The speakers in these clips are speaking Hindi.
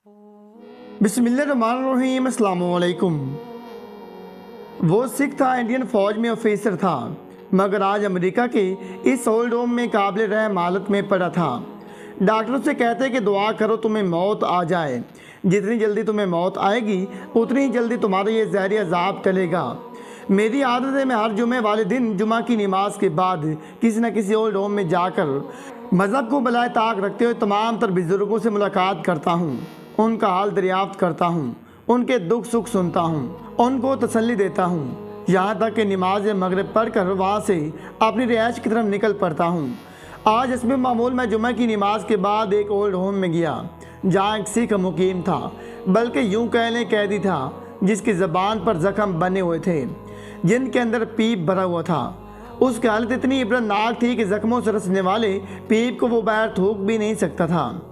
बिस्मिल्लाहिर्रहमानिर्रहीम, अस्सलाम वालेकुम। वो सिख था, इंडियन फ़ौज में ऑफिसर था, मगर आज अमेरिका के इस ओल्ड होम में काबिल रहम हालत में पड़ा था। डॉक्टर से कहते कि दुआ करो तुम्हें मौत आ जाए। जितनी जल्दी तुम्हें मौत आएगी उतनी ही जल्दी तुम्हारा ये ज़हरी अज़ाब टलेगा। मेरी आदत है मैं हर जुमे वाले दिन जुमा की नमाज के बाद किसी न किसी ओल्ड होम में जाकर मज़हब को बलाए ताक रखते हुए तमाम तर बुज़ुर्गों से मुलाकात करता हूँ, उनका हाल दरियाफ्त करता हूँ, उनके दुख सुख सुनता हूँ, उनको तसल्ली देता हूँ, यहाँ तक कि नमाज मगरिब पढ़कर वहाँ से अपनी रिहाइश की तरफ निकल पड़ता हूँ। आज इसमें मामूल मैं जुमा की नमाज के बाद एक ओल्ड होम में गया जहाँ एक सिख मुकीम था, बल्कि यूँ कह लें कैदी था, जिसकी ज़बान पर ज़ख्म बने हुए थे जिनके अंदर पीप भरा हुआ था। उसकी हालत इतनी इबरतनाक थी कि ज़ख्मों से रसने वाले पीप को वो बाहर थूक भी नहीं सकता था।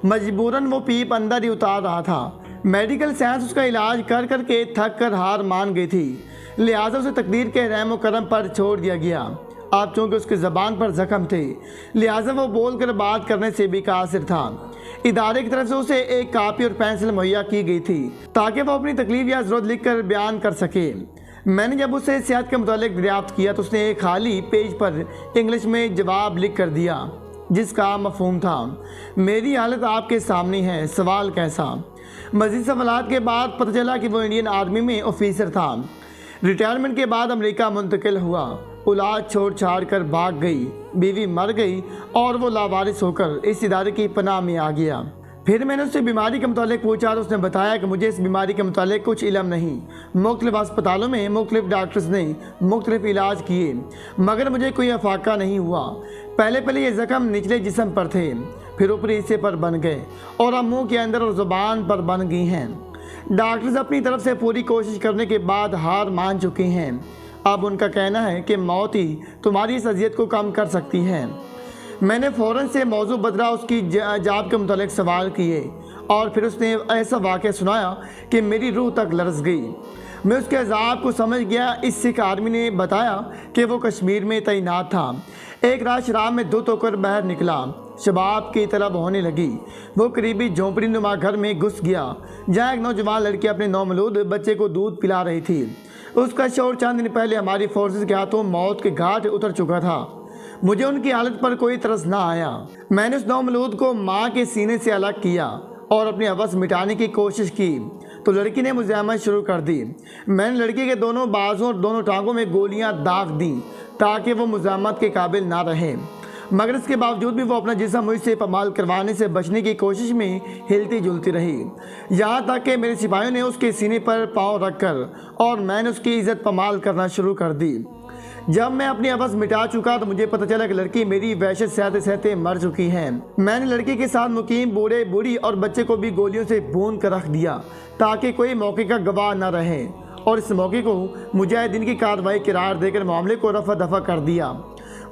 मजबूरन वो पीप अंदर ही उतार रहा था। मेडिकल साइंस उसका इलाज कर कर के थक कर हार मान गई थी, लिहाजा उसे तकदीर के रहम करम पर छोड़ दिया गया। अब चूँकि उसकी ज़बान पर ज़ख्म थे, लिहाजा वो बोल कर बात करने से भी कासिर था। इदारे की तरफ से उसे एक कापी और पेंसिल मुहैया की गई थी ताकि वो अपनी तकलीफ या ज़रूरत लिख कर बयान कर सके। मैंने जब उससे सेहत के मुतालिक दरियाफ्त किया तो उसने एक खाली पेज पर इंग्लिश में जवाब लिख कर दिया जिसका मफहूम था, मेरी हालत आपके सामने है, सवाल कैसा। मज़ीद सवालात के बाद पता चला कि वो इंडियन आर्मी में ऑफिसर था। रिटायरमेंट के बाद अमेरिका मुंतकिल हुआ, औलाद छोड़ छाड़ कर भाग गई, बीवी मर गई और वो लावारिस होकर इस इदारे की पनाह में आ गया। फिर मैंने उससे बीमारी के मुतालिक पूछा तो उसने बताया कि मुझे इस बीमारी के मुतालिक कुछ इल्म नहीं। मुख्तलिफ अस्पतालों में मुख्तलिफ डॉक्टर्स ने मुख्तलिफ इलाज किए मगर मुझे कोई अफाका नहीं हुआ। पहले ये ज़ख्म निचले जिस्म पर थे, फिर ऊपरी हिस्से पर बन गए और अब मुंह के अंदर और ज़ुबान पर बन गई हैं। डॉक्टर्स अपनी तरफ से पूरी कोशिश करने के बाद हार मान चुके हैं। अब उनका कहना है कि मौत ही तुम्हारी इस अजियत को कम कर सकती है। मैंने फ़ौरन से मौजू बदला, उसकी जाब के मुतालिक सवाल किए और फिर उसने ऐसा वाक़या सुनाया कि मेरी रूह तक लरज़ गई। मैं उसके अज़ाब को समझ गया। इस सिख आर्मी ने बताया कि वो कश्मीर में तैनात था। एक रात शराब में धुत होकर बाहर निकला, शबाब की तलब होने लगी। वो करीबी झोंपड़ी नुमा घर में घुस गया जहाँ एक नौजवान लड़की अपने नौमलूद बच्चे को दूध पिला रही थी। उसका शौहर चंद दिन पहले हमारी फोर्सेस के हाथों मौत के घाट उतर चुका था। मुझे उनकी हालत पर कोई तरस ना आया। मैंने उस नौमलूद को माँ के सीने से अलग किया और अपनी हवस मिटाने की कोशिश की तो लड़की ने मुज़ाहमत शुरू कर दी। मैंने लड़की के दोनों बाजों और दोनों टांगों में गोलियां दाग दी ताकि वो मुज़ाहमत के काबिल ना रहे, मगर इसके बावजूद भी वो अपना जिस्म मुझसे पमाल करवाने से बचने की कोशिश में हिलती जुलती रही। यहाँ तक कि मेरे सिपाहियों ने उसके सीने पर पाँव रखकर और मैंने उसकी इज़्ज़त पमाल करना शुरू कर दी। जब मैं अपनी आवाज़ मिटा चुका तो मुझे पता चला कि लड़की मेरी वहशत सहते सहते मर चुकी है। मैंने लड़की के साथ मुकीम बूढ़े बूढ़ी और बच्चे को भी गोलियों से भून कर रख दिया ताकि कोई मौके का गवाह न रहे, और इस मौके को मुजाहिदीन की कार्रवाई करार देकर मामले को रफा दफा कर दिया।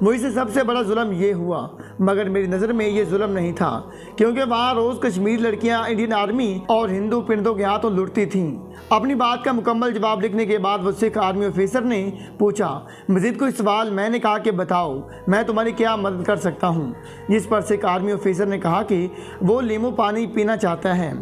मुझसे सबसे बड़ा जुल्म ये हुआ, मगर मेरी नज़र में ये जुल्म नहीं था, क्योंकि वहाँ रोज़ कश्मीर लड़कियाँ इंडियन आर्मी और हिंदू पिंडों के हाथों लुटती थीं। अपनी बात का मुकम्मल जवाब लिखने के बाद वो सिख आर्मी ऑफिसर ने पूछा मज़ीद कोई सवाल। मैंने कहा कि बताओ मैं तुम्हारी क्या मदद कर सकता हूँ, जिस पर सिख आर्मी ऑफिसर ने कहा कि वो लीमू पानी पीना चाहता है।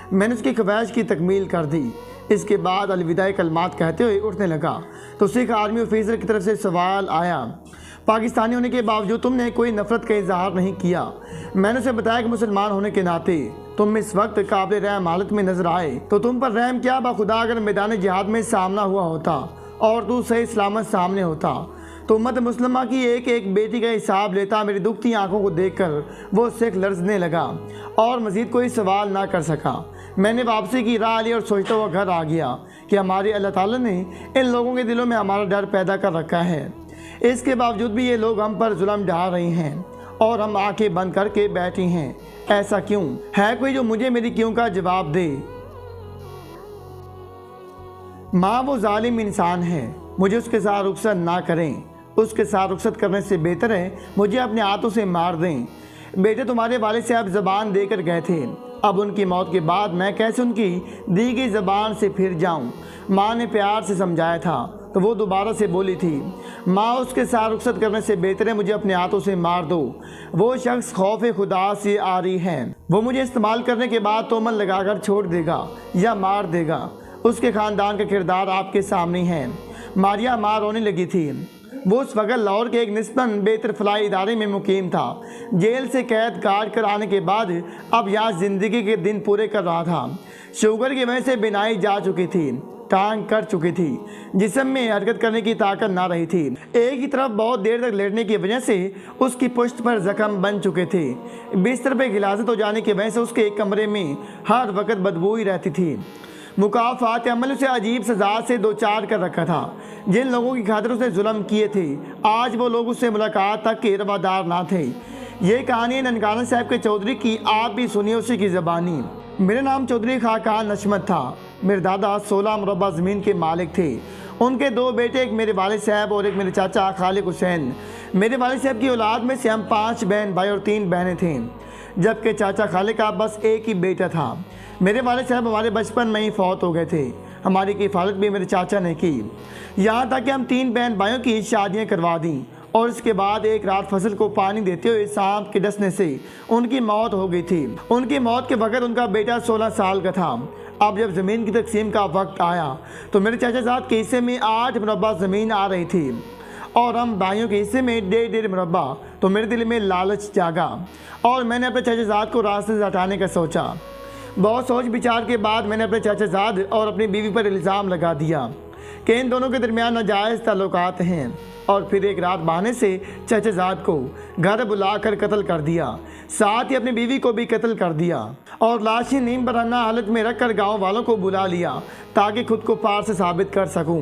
मैंने उसकी ख्वाहिश की तकमील कर दी। इसके बाद अलविदाई कलमात कहते हुए उठने लगा तो सिख आर्मी ऑफिसर की तरफ से सवाल आया, पाकिस्तानी होने के बावजूद तुमने कोई नफरत का इजहार नहीं किया। मैंने उसे बताया कि मुसलमान होने के नाते तुम इस वक्त काबिल रहम हालत में नजर आए तो तुम पर रहम क्या बाखुदा अगर मैदान जिहाद में सामना हुआ होता और तू सही सलामत सामने होता तो उम्मत मुस्लिमा की एक एक बेटी का हिसाब लेता। मेरी दुखती आंखों को देखकर वो सिख लर्जने लगा और मजीद कोई सवाल ना कर सका। मैंने वापसी की राह ली और सोचता हुआ घर आ गया कि हमारे अल्लाह ताला ने इन लोगों के दिलों में हमारा डर पैदा कर रखा है। इसके बावजूद भी ये लोग हम पर जुल्म ढा रहे हैं और हम आंखें बंद करके बैठे हैं। ऐसा क्यों है? कोई जो मुझे मेरी क्यों का जवाब दे। माँ वो जालिम इंसान है, मुझे उसके साथ रुखसत ना करें। उसके साथ रुखसत करने से बेहतर है मुझे अपने हाथों से मार दें। बेटे तुम्हारे वालिद साहब ज़बान देकर गए थे, अब उनकी मौत के बाद मैं कैसे उनकी दी गई ज़बान से फिर जाऊं। माँ ने प्यार से समझाया था तो वो दोबारा से बोली थी, माँ उसके साथ रुखसत करने से बेहतर है मुझे अपने हाथों से मार दो। वो शख्स खौफ खुदा से आ रही है, वो मुझे इस्तेमाल करने के बाद तोमत लगाकर छोड़ देगा या मार देगा। उसके ख़ानदान का किरदार आपके सामने है। मारिया माँ रोने लगी थी। वो उस वक्त लाहौर के एक निस्बतन बेहतर फलाई इदारे में मुकीम था। जेल से कैद काट कर आने के बाद अब यहाँ ज़िंदगी के दिन पूरे कर रहा था। शुगर की वजह से बिनाई जा चुकी थी, टांग कर चुकी थी, जिस्म में हरकत करने की ताकत ना रही थी। एक ही तरफ बहुत देर तक लेटने की वजह से उसकी पुश्त पर जख्म बन चुके थे। बिस्तर पर गिलाजत हो जाने की वजह से उसके एक कमरे में हर वक्त बदबू ही रहती थी। मुकाफात अमल उसे अजीब सजा से दो चार कर रखा था। जिन लोगों की खातिर उसने जुल्म किए थे, आज वो लोग उससे मुलाकात तक के रवादार ना थे। ये कहानी ननकाना साहब के चौधरी की, आप भी सुनिए उसी की ज़बानी। मेरा नाम चौधरी खाकान नशमत था। मेरे दादा 16 मुरब्बा ज़मीन के मालिक थे। उनके 2 बेटे, एक मेरे वालिद साहब और एक मेरे चाचा खालिक हुसैन। मेरे वालिद साहब की औलाद में से हम 5 बहन भाई और 3 बहनें थे, जबकि चाचा खालिक का बस एक ही बेटा था। मेरे वालिद साहब हमारे बचपन में ही फौत हो गए थे। हमारी किफ़ालत भी मेरे चाचा ने की, यहाँ तक कि हम 3 बहन भाइयों की शादियाँ करवा दी और इसके बाद एक रात फसल को पानी देते हुए सांप के डसने से उनकी मौत हो गई थी। उनकी मौत के वक्त उनका बेटा 16 साल का था। अब जब ज़मीन की तकसीम का वक्त आया तो मेरे चाचा साहब के हिस्से में 8 मुरब्बा ज़मीन आ रही थी और हम भाइयों के हिस्से में 1.5 मुरब्बा। तो मेरे दिल में लालच जागा और मैंने अपने चाचा साहब को रास्ते से हटाने का सोचा। बहुत सोच विचार के बाद मैंने अपने चाचाजाद और अपनी बीवी पर इल्ज़ाम लगा दिया कि इन दोनों के दरमियान नाजायज़ ताल्लुकात हैं और फिर एक रात बहाने से चाचाजाद को घर बुलाकर कत्ल कर दिया। साथ ही अपनी बीवी को भी कत्ल कर दिया और लाशें नीम बराना हालत में रखकर गांव वालों को बुला लिया ताकि खुद को पार से साबित कर सकूं।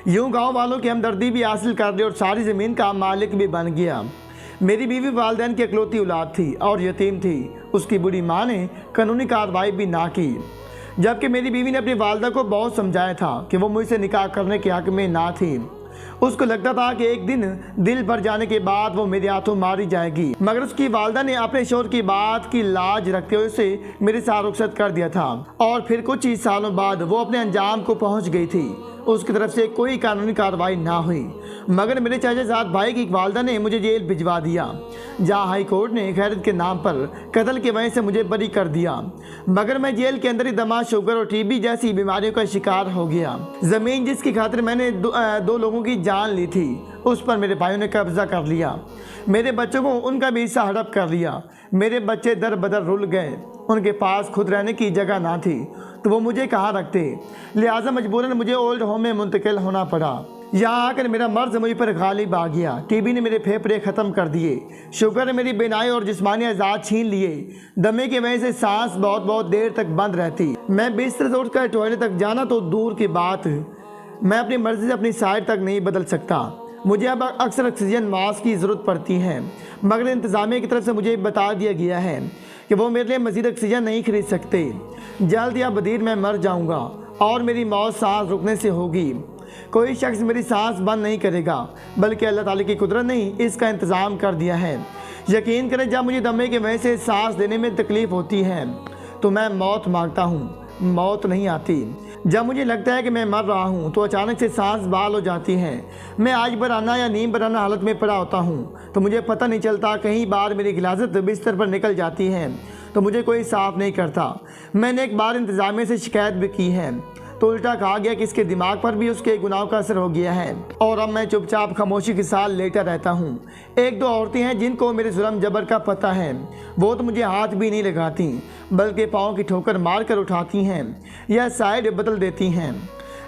यूं गांव वालों की हमदर्दी भी हासिल कर ली और सारी ज़मीन का मालिक भी बन गया। मेरी बीवी वालिदैन की इकलौती औलाद थी और यतीम थी। उसकी बुरी माँ ने कानूनी कार्रवाई भी ना की, जबकि मेरी बीवी ने अपनी वालदा को बहुत समझाया था कि वो मुझसे निकाह करने के हक़ में ना थी। उसको लगता था कि एक दिन दिल भर जाने के बाद वो मेरे हाथों मारी जाएगी, मगर उसकी वालदा ने अपने शोहर की बात की लाज रखते हुए उसे मेरे साथ रुखसत कर दिया था और फिर कुछ ही सालों बाद वो अपने अंजाम को पहुंच गई थी। उसकी तरफ से कोई कानूनी कार्रवाई ना हुई, मगर मेरे चाचा साहब भाई की वालदा ने मुझे जेल भिजवा दिया, जहां हाई कोर्ट ने खैरत के नाम पर कत्ल की वजह से मुझे बरी कर दिया। मगर मैं जेल के अंदर ही दमा, शुगर और टीबी जैसी बीमारियों का शिकार हो गया। ज़मीन जिसकी खातिर मैंने दो लोगों की जान ली थी, उस पर मेरे भाइयों ने कब्जा कर लिया। मेरे बच्चों को उनका भी हिस्सा हड़प कर लिया। मेरे बच्चे दर बदर रुल गए, उनके पास खुद रहने की जगह ना थी तो वो मुझे कहाँ रखते, लिहाजा मजबूरन मुझे ओल्ड होम में मुंतकिल होना पड़ा। यहाँ आकर मेरा मर्ज मुझ पर गालिब आ गया। टीबी ने मेरे फेफड़े ख़त्म कर दिए, शुगर ने मेरी बिनाई और जिस्मानी आज़ाद छीन लिए। दमे की वजह से सांस बहुत देर तक बंद रहती। मैं बिस्तर से उठकर टॉयलेट तक जाना तो दूर की बात, मैं अपनी मर्जी से अपनी साइड तक नहीं बदल सकता। मुझे अब अक्सर ऑक्सीजन मास्क की ज़रूरत पड़ती है, मगर इंतज़ामिया की तरफ से मुझे बता दिया गया है कि वो मेरे लिए मज़ीद ऑक्सीजन नहीं खरीद सकते। जल्द या बदीर मैं मर जाऊंगा और मेरी मौत सांस रुकने से होगी। कोई शख्स मेरी सांस बंद नहीं करेगा, बल्कि अल्लाह ताला की कुदरत ने इसका इंतज़ाम कर दिया है। यकीन करें, जब मुझे दमे की वजह से सांस लेने में तकलीफ़ होती है तो मैं मौत मांगता हूँ, मौत नहीं आती। जब मुझे लगता है कि मैं मर रहा हूँ तो अचानक से सांस बहाल हो जाती है। मैं आज बराना या नींद बराना हालत में पड़ा होता हूँ तो मुझे पता नहीं चलता। कहीं बार मेरी गिलाजत बिस्तर पर निकल जाती है तो मुझे कोई साफ़ नहीं करता। मैंने एक बार इंतज़ामिया से शिकायत भी की है तो उल्टा कहा गया कि इसके दिमाग पर भी उसके गुनाह का असर हो गया है और अब मैं चुपचाप खामोशी के साथ लेटा रहता हूँ। 1-2 औरतें हैं जिनको मेरे जुल्म जबर का पता है, वो तो मुझे हाथ भी नहीं लगाती बल्कि पाँव की ठोकर मार कर उठाती हैं या साइड बदल देती हैं।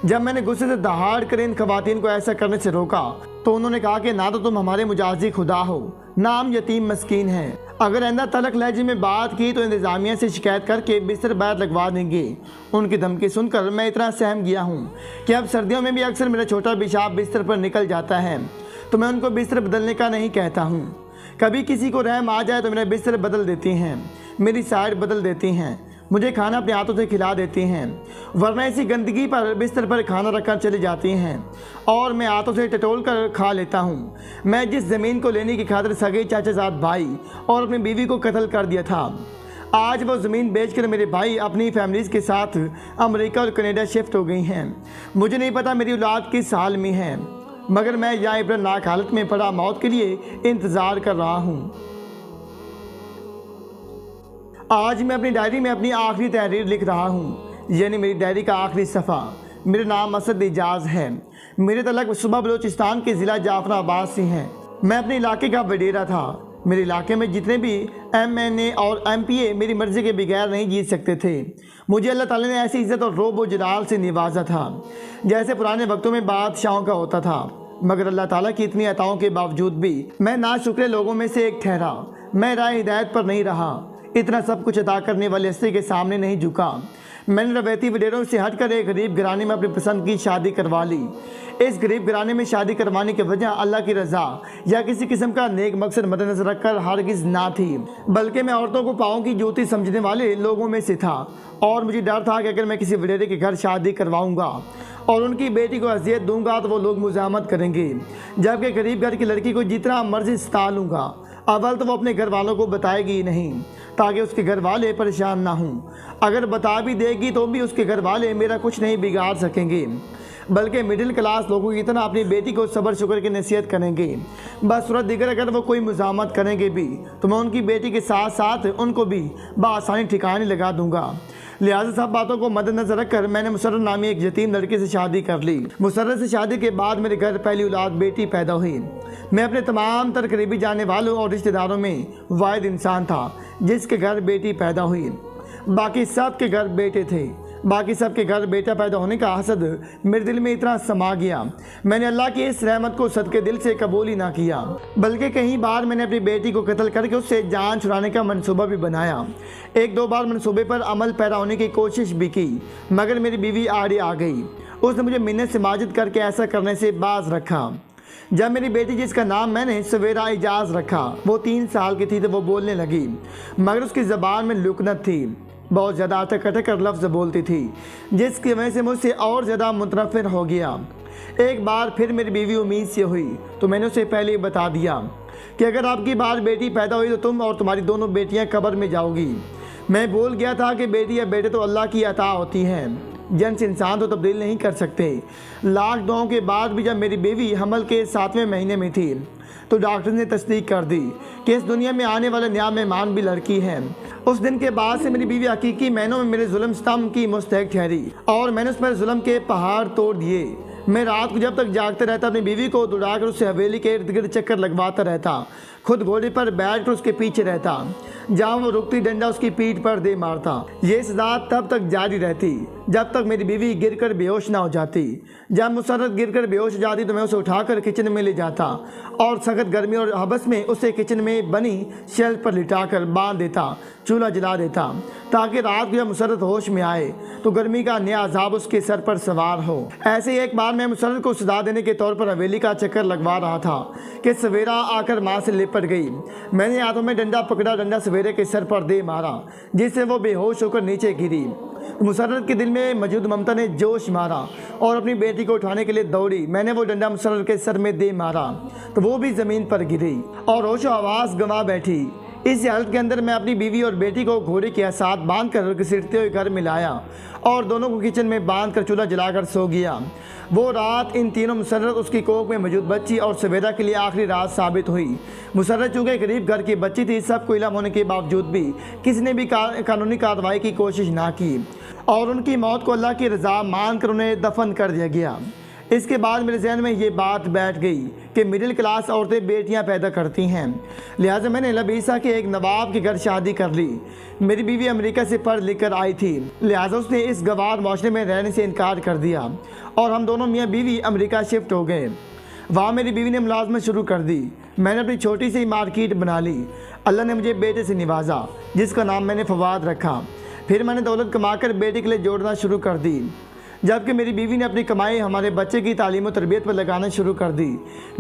जब मैंने गुस्से से दहाड़ कर इन खवातीन को ऐसा करने से रोका तो उन्होंने कहा कि ना तो तुम हमारे मुजाजी खुदा हो, ना हम यतीम मस्कीन हैं। अगर आइंदा तलक लहजे में बात की तो इंतज़ामिया से शिकायत करके बिस्तर बाहर लगवा देंगे। उनकी धमकी सुनकर मैं इतना सहम गया हूँ कि अब सर्दियों में भी अक्सर मेरा छोटा पेशाब बिस्तर पर निकल जाता है तो मैं उनको बिस्तर बदलने का नहीं कहता हूँ। कभी किसी को रहम आ जाए तो मेरा बिस्तर बदल देती हैं, मेरी साइड बदल देती हैं, मुझे खाना अपने हाथों से खिला देती हैं, वरना इसी गंदगी पर बिस्तर पर खाना रखकर चली जाती हैं और मैं हाथों से टटोल कर खा लेता हूँ। मैं जिस ज़मीन को लेने की खातिर सगे चाचाजाद भाई और अपनी बीवी को कत्ल कर दिया था, आज वो ज़मीन बेचकर मेरे भाई अपनी फैमिलीज़ के साथ अमेरिका और कनाडा शिफ्ट हो गई हैं। मुझे नहीं पता मेरी औलाद किस हाल में है, मगर मैं यहाँ इब्रतनाक हालत में पड़ा मौत के लिए इंतज़ार कर रहा हूँ। आज मैं अपनी डायरी में अपनी आखिरी तहरीर लिख रहा हूँ, यानी मेरी डायरी का आखिरी सफ़ा। मेरा नाम असद एजाज है। मेरे तलक सूबा बलूचिस्तान के ज़िला जाफराबाद से हैं। मैं अपने इलाके का वडेरा था। मेरे इलाके में जितने भी MNA और MPA मेरी मर्ज़ी के बगैर नहीं जीत सकते थे। मुझे अल्लाह ताला ने ऐसी इज़्ज़त और रोब व जलाल से नवाजा था जैसे पुराने वक्तों में बादशाहों का होता था। मगर अल्लाह ताला की इतनी अताओं के बावजूद भी मैं नाशुक्र लोगों में से एक ठहरा। मैं राह हिदायत पर नहीं रहा। इतना सब कुछ अदा करने वाले हस्ती के सामने नहीं झुका। मैंने रवैती वडेरों से हटकर एक गरीब घराने में अपनी पसंद की शादी करवा ली। इस गरीब घराने में शादी करवाने की वजह अल्लाह की रज़ा या किसी किस्म का नेक मकसद मद्देनजर रखकर हरगिज़ ना थी, बल्कि मैं औरतों को पाँव की जूती समझने वाले लोगों में से था। और मुझे डर था कि अगर मैं किसी वडेरे के घर शादी करवाऊँगा और उनकी बेटी को अजियत दूंगा तो वो लोग मुज़ाहमत करेंगे, जबकि गरीब घर की लड़की को जितना मर्जी सता लूँगा, अव्वल तो वो अपने घर वालों को बताएगी नहीं ताकि उसके घर वाले परेशान ना हों। अगर बता भी देगी तो भी उसके घर वाले मेरा कुछ नहीं बिगाड़ सकेंगे, बल्कि मिडिल क्लास लोगों की तरह अपनी बेटी को सब्र शुक्र की नसीहत करेंगे। बस सूरत दिगर अगर वो कोई मुज़ाहमत करेंगे भी तो मैं उनकी बेटी के साथ साथ उनको भी बआसानी ठिकाने लगा दूंगा। लिहाजा सब बातों को मद्देनजर रखकर मैंने मुसर्रत नामी एक यतीम लड़के से शादी कर ली। मुसर्रत से शादी के बाद मेरे घर पहली औलाद बेटी पैदा हुई। मैं अपने तमाम तर करीबी जाने वालों और रिश्तेदारों में वाहिद इंसान था जिसके घर बेटी पैदा हुई। बाकी सब के घर बेटे थे। बाकी सब के घर बेटा पैदा होने का हसद मेरे दिल में इतना समा गया, मैंने अल्लाह की इस रहमत को सदके दिल से कबूल ही ना किया, बल्कि कई बार मैंने अपनी बेटी को कत्ल करके उससे जान छुड़ाने का मंसूबा भी बनाया। एक दो बार मंसूबे पर अमल पैरा होने की कोशिश भी की, मगर मेरी बीवी आड़ी आ गई। उसने मुझे मिन्नत से माजिद करके ऐसा करने से बाज रखा। जब मेरी बेटी, जिसका नाम मैंने सवेरा एजाज रखा, वो 3 साल की थी तो वो बोलने लगी, मगर उसकी ज़बान में लुकनत थी। बहुत ज़्यादा अटक अटक कर लफ्ज़ बोलती थी, जिसकी वजह से मुझसे और ज़्यादा मुतनफ़िर हो गया। एक बार फिर मेरी बीवी उम्मीद से हुई तो मैंने उसे पहले ही बता दिया कि अगर आपकी बार बेटी पैदा हुई तो तुम और तुम्हारी दोनों बेटियां कब्र में जाओगी। मैं भूल गया था कि बेटी या बेटे तो अल्लाह की अता होती है, जन से इंसान तो तब्दील नहीं कर सकते। लाख दुआओं के बाद भी जब मेरी बीवी हमल के 7वें महीने में थी तो डॉक्टर ने तस्दीक कर दी कि इस दुनिया में आने वाले नया मेहमान भी लड़की है। उस दिन के बाद से मेरी बीवी हकीकी महीनों में मेरे जुल्म स्तम की मुस्तहक ठहरी और मैंने उस पर जुल्म के पहाड़ तोड़ दिए। मैं रात को जब तक जागते रहता अपनी बीवी को दौड़ाकर उससे हवेली के इर्द गिर्द चक्कर लगवाता रहता, खुद घोड़े पर बैठकर उसके पीछे रहता, जहाँ वो रुकती डंडा उसकी पीठ पर दे मारता। ये सजा तब तक जारी रहती जब तक मेरी बीवी गिरकर बेहोश ना हो जाती। जब मुसर्रत गिरकर बेहोश हो जाती तो मैं उसे उठाकर किचन में ले जाता और सख्त गर्मी और हबस में उसे किचन में बनी शेल्फ पर लिटाकर बांध देता, चूल्हा जला देता, ताकि रात को जब मुसर्रत होश में आए तो गर्मी का नया अजाब उसके सर पर सवार हो। ऐसे ही एक बार मैं मुसर्रत को सजा देने के तौर पर हवेली का चक्कर लगवा रहा था कि सवेरा आकर माँ से लिपट गई। मैंने हाथों में डंडा पकड़ा, डंडा सवेरे के सर पर दे मारा, जिससे वो बेहोश होकर नीचे गिरी। मुसर्रत के दिल में मौजूद ममता ने जोश मारा और अपनी बेटी को उठाने के लिए दौड़ी। मैंने वो डंडा मुसर्रत के सर में दे मारा तो वो भी ज़मीन पर गिरी और होश आवाज़ गंवा बैठी। इस हालत के अंदर मैं अपनी बीवी और बेटी को घोड़े के साथ बांध कर घसीटते हुए घर में लाया और दोनों को किचन में बांध कर चूल्हा जलाकर सो गया। वो रात इन तीनों मुसर्रत, उसकी कोख में मौजूद बच्ची और सवेरा के लिए आखिरी रात साबित हुई। मुसर्रत चूँकि गरीब घर की बच्ची थी, सबको इल्म होने के बावजूद भी किसी ने भी कानूनी कार्रवाई की कोशिश ना की और उनकी मौत को अल्लाह की रज़ा मानकर उन्हें दफन कर दिया गया। इसके बाद मेरे जहन में ये बात बैठ गई कि मिडिल क्लास औरतें बेटियां पैदा करती हैं, लिहाजा मैंने लबीसा के एक नवाब के घर शादी कर ली। मेरी बीवी अमेरिका से पढ़ लिख कर आई थी, लिहाजा उसने इस गवार माशरे में रहने से इनकार कर दिया और हम दोनों मियाँ बीवी अमेरिका शिफ्ट हो गए। वहाँ मेरी बीवी ने मुलाजमत शुरू कर दी। मैंने अपनी छोटी सी मार्केट बना ली। अल्लाह ने मुझे बेटे से नवाजा, जिसका नाम मैंने फवाद रखा। फिर मैंने दौलत कमाकर बेटे के लिए जोड़ना शुरू कर दी, जबकि मेरी बीवी ने अपनी कमाई हमारे बच्चे की तालीम और तरबियत पर लगाना शुरू कर दी।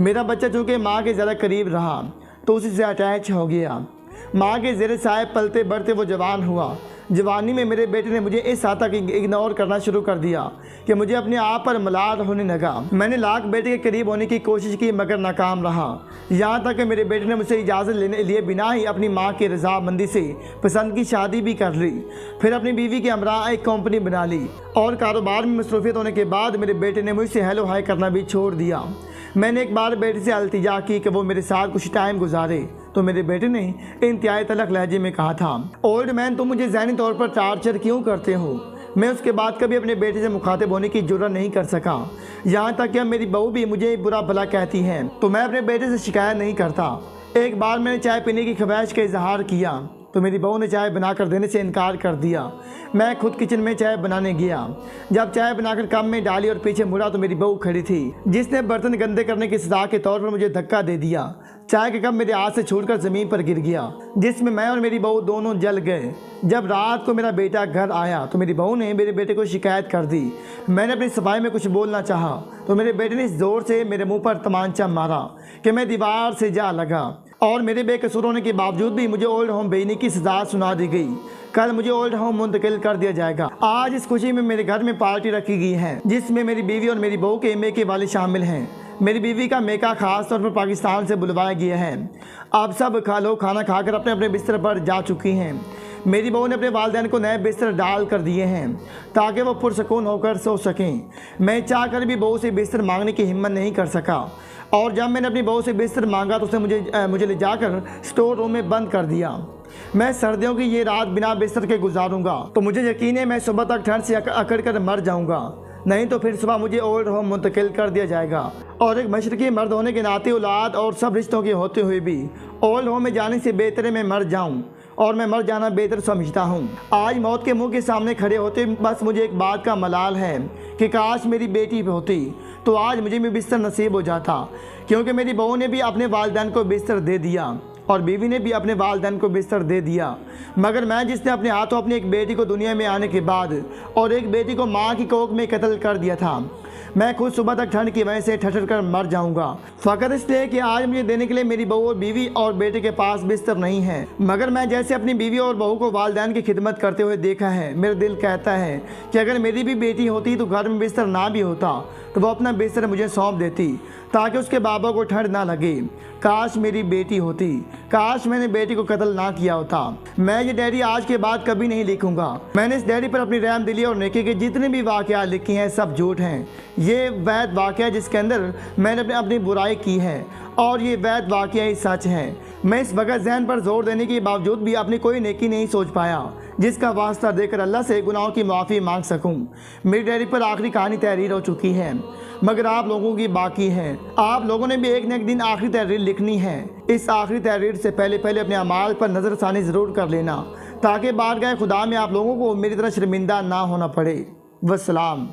मेरा बच्चा चूँकि माँ के ज़्यादा करीब रहा तो उसी से अटैच हो गया। माँ के ज़ेरे साए पलते बढ़ते वो जवान हुआ। जवानी में मेरे बेटे ने मुझे इस हद तक इग्नोर करना शुरू कर दिया कि मुझे अपने आप पर मलाल होने लगा। मैंने लाख बेटे के करीब होने की कोशिश की मगर नाकाम रहा। यहाँ तक कि मेरे बेटे ने मुझसे इजाज़त लेने लिए बिना ही अपनी माँ की रजामंदी से पसंद की शादी भी कर ली। फिर अपनी बीवी के हमरा एक कंपनी बना ली और कारोबार में मसरूफियत होने के बाद मेरे बेटे ने मुझसे हेलो हाय करना भी छोड़ दिया। मैंने एक बार बेटे से अल्तिजा की कि वो मेरे साथ कुछ टाइम गुजारे तो मेरे बेटे ने इंतहाई तलख लहजे में कहा था, ओल्ड मैन तुम मुझे ज़हनी तौर पर टार्चर क्यों करते हो। मैं उसके बाद कभी अपने बेटे से मुखातिब होने की जुर्रत नहीं कर सका। यहाँ तक कि अब मेरी बहू भी मुझे बुरा भला कहती है तो मैं अपने बेटे से शिकायत नहीं करता। एक बार मैंने चाय पीने की ख्वाहिश का इजहार किया तो मेरी बहू ने चाय बनाकर देने से इनकार कर दिया। मैं खुद किचन में चाय बनाने गया। जब चाय बनाकर कप में डाली और पीछे मुड़ा तो मेरी बहू खड़ी थी जिसने बर्तन गंदे करने की सजा के तौर पर मुझे धक्का दे दिया। चाय का कप मेरे हाथ से छूटकर ज़मीन पर गिर गया जिसमें मैं और मेरी बहू दोनों जल गए। जब रात को मेरा बेटा घर आया तो मेरी बहू ने मेरे बेटे को शिकायत कर दी। मैंने अपनी सफाई में कुछ बोलना चाहा तो मेरे बेटे ने ज़ोर से मेरे मुंह पर तमांचा मारा कि मैं दीवार से जा लगा और मेरे बेकसूर होने के बावजूद भी मुझे ओल्ड होम भेजने की सजा सुना दी गई। कल मुझे ओल्ड होम मुंतकिल कर दिया जाएगा। आज इस खुशी में मेरे घर में पार्टी रखी गई है जिसमें मेरी बीवी और मेरी बहू के मेके वाले शामिल हैं। मेरी बीवी का मेका खास तौर पर पाकिस्तान से बुलवाया गया है। आप सब खा लो खाना खाकर अपने अपने बिस्तर पर जा चुकी हैं। मेरी बहू ने अपने वालिदैन को नए बिस्तर डाल कर दिए हैं ताकि वो पुरसकून होकर सो सकें। मैं चाहकर भी बहू से बिस्तर मांगने की हिम्मत नहीं कर सका और जब मैंने अपनी बहू से बिस्तर मांगा तो उसने मुझे ले जाकर स्टोर रूम में बंद कर दिया। मैं सर्दियों की ये रात बिना बिस्तर के गुजारूंगा तो मुझे यकीन है मैं सुबह तक ठंड से अकड़ कर मर जाऊंगा, नहीं तो फिर सुबह मुझे ओल्ड होम मुंतकिल कर दिया जाएगा। और एक मशरकी मर्द होने के नाते औलाद और सब रिश्तों के होते हुए भी ओल्ड होम में जाने से बेहतर है मैं मर जाऊं और मैं मर जाना बेहतर समझता हूं। आज मौत के मुंह के सामने खड़े होते बस मुझे एक बात का मलाल है कि काश मेरी बेटी होती तो आज मुझे भी बिस्तर नसीब हो जाता, क्योंकि मेरी बहू ने भी अपने वालिदैन को बिस्तर दे दिया और बीवी ने भी अपने वालिदैन को बिस्तर दे दिया। मगर मैं जिसने अपने हाथों अपनी एक बेटी को दुनिया में आने के बाद और एक बेटी को माँ की कोख में कत्ल कर दिया था, मैं खुद सुबह तक ठंड की वजह से ठठर कर मर जाऊंगा फ़कत इसलिए कि आज मुझे देने के लिए मेरी बहू और बीवी और बेटे के पास बिस्तर नहीं है। मगर मैं जैसे अपनी बीवी और बहू को वालिदैन की खिदमत करते हुए देखा है, मेरा दिल कहता है कि अगर मेरी भी बेटी होती तो घर में बिस्तर ना भी होता तो वो अपना बिस्तर मुझे सौंप देती ताकि उसके बाबा को ठंड ना लगे। काश मेरी बेटी होती, काश मैंने बेटी को कत्ल ना किया होता। मैं ये डायरी आज के बाद कभी नहीं लिखूंगा। मैंने इस डायरी पर अपनी रहमदिली और नेकी के जितने भी वाक़यात लिखे हैं सब झूठ हैं। ये वैध वाक़या जिसके अंदर मैंने अपनी बुराई की है और ये वैध वाक़या ही सच है। मैं इस वक्त जहन पर जोर देने के बावजूद भी अपनी कोई नेकी नहीं सोच पाया जिसका वास्ता देकर अल्लाह से गुनाहों की माफ़ी मांग सकूं। मेरी डायरी पर आखिरी कहानी तहरीर हो चुकी है मगर आप लोगों की बाकी है। आप लोगों ने भी एक न एक दिन आखिरी तहरीर लिखनी है। इस आखिरी तहरीर से पहले अपने अमाल पर नज़रसानी ज़रूर कर लेना ताकि बारगाह खुदा में आप लोगों को मेरी तरह शर्मिंदा ना होना पड़े। वस्सलाम।